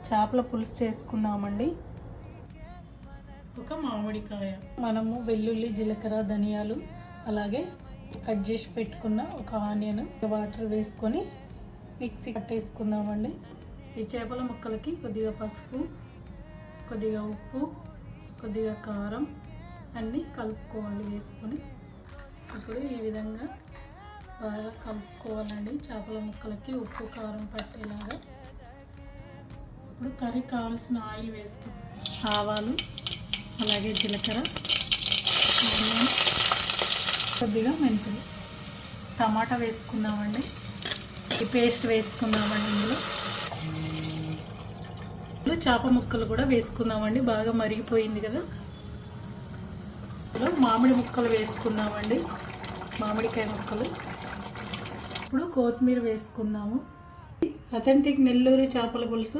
చేపల పులుసు చేసుకుందామండి. ఒక మామిడికాయ, మనము వెల్లుల్లి, జీలకర్ర, ధనియాలు, అలాగే కట్ చేసి పెట్టుకున్న ఒక ఆనియన్, వాటర్ వేసుకొని మిక్సీ కట్టేసుకుందామండి. ఈ చేపల ముక్కలకి కొద్దిగా పసుపు, కొద్దిగా ఉప్పు, కొద్దిగా కారం అన్నీ కలుపుకోవాలి వేసుకొని. ఇప్పుడు ఈ విధంగా బాగా కలుపుకోవాలండి చేపల ముక్కలకి ఉప్పు కారం పట్టేలాగా. ఇప్పుడు కర్రీకి కావాల్సిన ఆయిల్ వేసుకుంటాం. ఆవాలు, అలాగే జీలకర్ర, ఆనియన్, కొద్దిగా మెంతులు, టమాటా వేసుకుందామండి. ఈ పేస్ట్ వేసుకుందామండి. ఇందులో చేప ముక్కలు కూడా వేసుకుందామండి. బాగా మరిగిపోయింది కదా. ఇందులో మామిడి ముక్కలు వేసుకుందామండి, మామిడికాయ ముక్కలు. ఇప్పుడు కొత్తిమీర వేసుకుందాము. అథెంటిక్ నెల్లూరు చేపల పులుసు